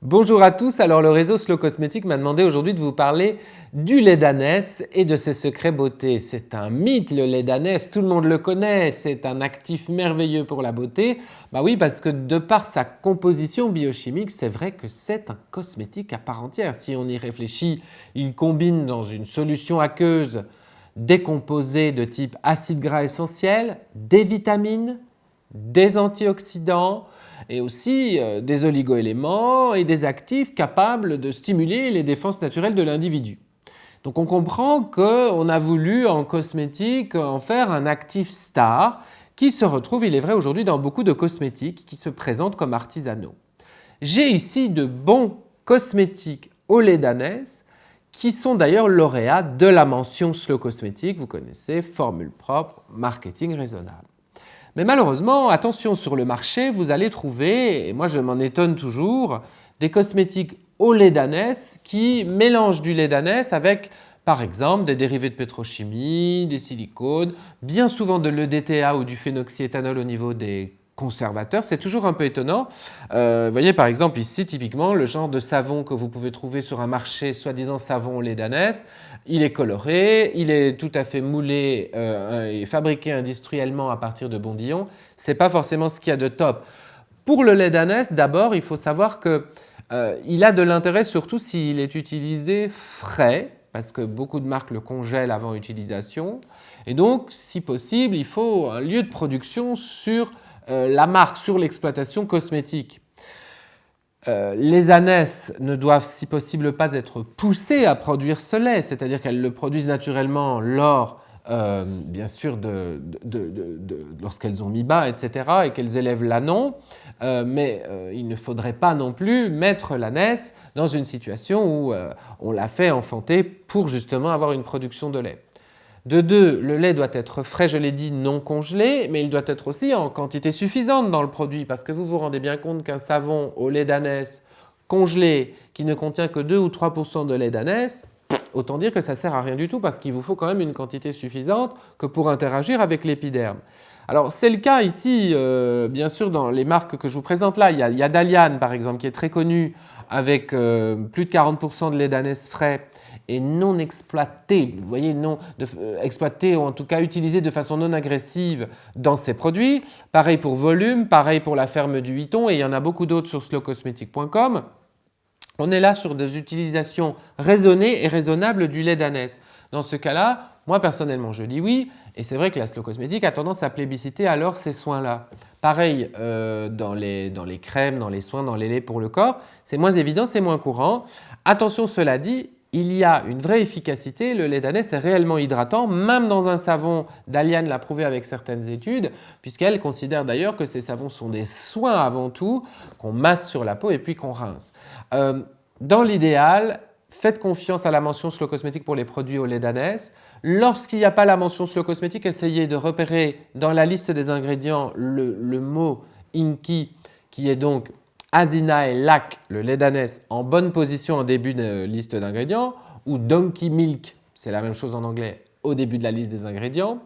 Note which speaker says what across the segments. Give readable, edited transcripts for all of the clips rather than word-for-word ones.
Speaker 1: Bonjour à tous, alors le réseau Slow Cosmétique m'a demandé aujourd'hui de vous parler du lait d'ânesse et de ses secrets beauté. C'est un mythe le lait d'ânesse, tout le monde le connaît, c'est un actif merveilleux pour la beauté. Bah oui, parce que de par sa composition biochimique, c'est vrai que c'est un cosmétique à part entière. Si on y réfléchit, il combine dans une solution aqueuse des composés de type acide gras essentiel, des vitamines, des antioxydants, et aussi des oligoéléments et des actifs capables de stimuler les défenses naturelles de l'individu. Donc on comprend qu'on a voulu en cosmétique en faire un actif star qui se retrouve, il est vrai, aujourd'hui dans beaucoup de cosmétiques qui se présentent comme artisanaux. J'ai ici de bons cosmétiques au lait d'ânesse qui sont d'ailleurs lauréats de la mention Slow Cosmétique, vous connaissez, formule propre, marketing raisonnable. Mais malheureusement, attention, sur le marché, vous allez trouver, et moi je m'en étonne toujours, des cosmétiques au lait d'ânesse qui mélangent du lait d'ânesse avec, par exemple, des dérivés de pétrochimie, des silicones, bien souvent de l'EDTA ou du phénoxyéthanol au niveau des conservateurs. C'est toujours un peu étonnant. Vous voyez par exemple ici, typiquement, le genre de savon que vous pouvez trouver sur un marché, soi-disant savon au lait d'ânesse, il est coloré, il est tout à fait moulé et fabriqué industriellement à partir de bondillons. Ce n'est pas forcément ce qu'il y a de top. Pour le lait d'ânesse, d'abord, il faut savoir qu'il a de l'intérêt surtout s'il est utilisé frais, parce que beaucoup de marques le congèlent avant utilisation. Et donc, si possible, il faut un lieu de production sur la marque, sur l'exploitation cosmétique. Les ânesses ne doivent, si possible, pas être poussées à produire ce lait, c'est-à-dire qu'elles le produisent naturellement lors, bien sûr, lorsqu'elles ont mis bas, etc., et qu'elles élèvent l'anon, mais il ne faudrait pas non plus mettre l'ânesse dans une situation où on la fait enfanter pour justement avoir une production de lait. De deux, le lait doit être frais, je l'ai dit, non congelé, mais il doit être aussi en quantité suffisante dans le produit, parce que vous vous rendez bien compte qu'un savon au lait d'ânesse congelé qui ne contient que 2 ou 3% de lait d'ânesse, autant dire que ça ne sert à rien du tout, parce qu'il vous faut quand même une quantité suffisante que pour interagir avec l'épiderme. Alors c'est le cas ici, bien sûr, dans les marques que je vous présente là. Il y a Dalian, par exemple, qui est très connu avec plus de 40% de lait d'ânesse frais et non exploité, vous voyez, exploité ou en tout cas utilisé de façon non agressive dans ses produits. Pareil pour Volume, pareil pour la ferme du Huiton, et il y en a beaucoup d'autres sur slowcosmetic.com. On est là sur des utilisations raisonnées et raisonnables du lait d'ânesse. Dans ce cas-là, moi personnellement je dis oui, et c'est vrai que la Slow Cosmétique a tendance à plébisciter alors ces soins-là. Pareil dans les crèmes, dans les soins, dans les laits pour le corps, c'est moins évident, c'est moins courant. Attention, cela dit, il y a une vraie efficacité, le lait d'ânesse est réellement hydratant, même dans un savon, Dalian l'a prouvé avec certaines études, puisqu'elle considère d'ailleurs que ces savons sont des soins avant tout, qu'on masse sur la peau et puis qu'on rince. Dans l'idéal, faites confiance à la mention Slow Cosmétique pour les produits au lait d'ânesse. Lorsqu'il n'y a pas la mention Slow Cosmétique, essayez de repérer dans la liste des ingrédients le mot INKI, qui est donc Azina et Lac, le lait d'ânesse, en bonne position en début de liste d'ingrédients, ou Donkey Milk, c'est la même chose en anglais, au début de la liste des ingrédients.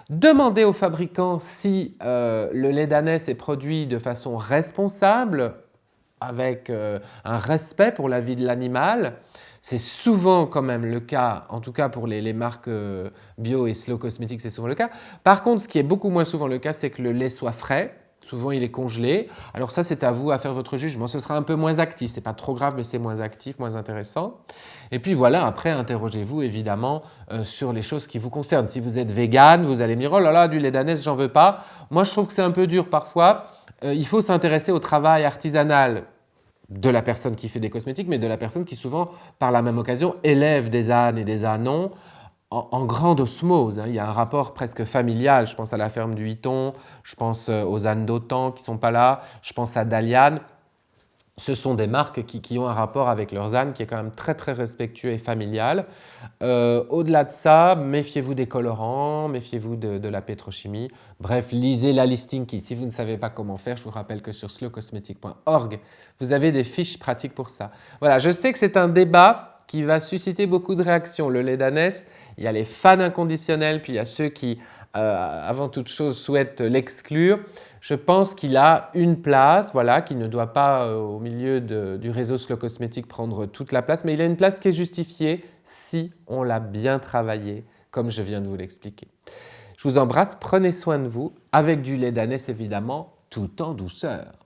Speaker 1: Demandez au fabricant si le lait d'ânesse est produit de façon responsable, avec un respect pour la vie de l'animal. C'est souvent quand même le cas, en tout cas pour les marques bio et slow cosmétiques, c'est souvent le cas. Par contre, ce qui est beaucoup moins souvent le cas, c'est que le lait soit frais. Souvent, il est congelé. Alors ça, c'est à vous à faire votre jugement. Ce sera un peu moins actif. Ce n'est pas trop grave, mais c'est moins actif, moins intéressant. Et puis voilà, après, interrogez-vous évidemment sur les choses qui vous concernent. Si vous êtes vegan, vous allez me dire « Oh là là, du lait d'ânesse, j'en veux pas ». Moi, je trouve que c'est un peu dur parfois. Il faut s'intéresser au travail artisanal de la personne qui fait des cosmétiques, mais de la personne qui souvent, par la même occasion, élève des ânes et des ânons en grande osmose. Il y a un rapport presque familial. Je pense à la ferme du Huiton, je pense aux ânes d'Autan qui ne sont pas là, je pense à Dalian. Ce sont des marques qui ont un rapport avec leurs ânes qui est quand même très très respectueux et familial. Au-delà de ça, méfiez-vous des colorants, méfiez-vous de la pétrochimie. Bref, lisez la listing qui, si vous ne savez pas comment faire, je vous rappelle que sur slowcosmetic.org, vous avez des fiches pratiques pour ça. Voilà, je sais que c'est un débat qui va susciter beaucoup de réactions. Le lait d'ânesse, il y a les fans inconditionnels, puis il y a ceux qui, avant toute chose, souhaitent l'exclure. Je pense qu'il a une place, voilà, qui ne doit pas, au milieu du réseau Slow Cosmétique, prendre toute la place, mais il a une place qui est justifiée si on l'a bien travaillé, comme je viens de vous l'expliquer. Je vous embrasse, prenez soin de vous, avec du lait d'ânesse évidemment, tout en douceur.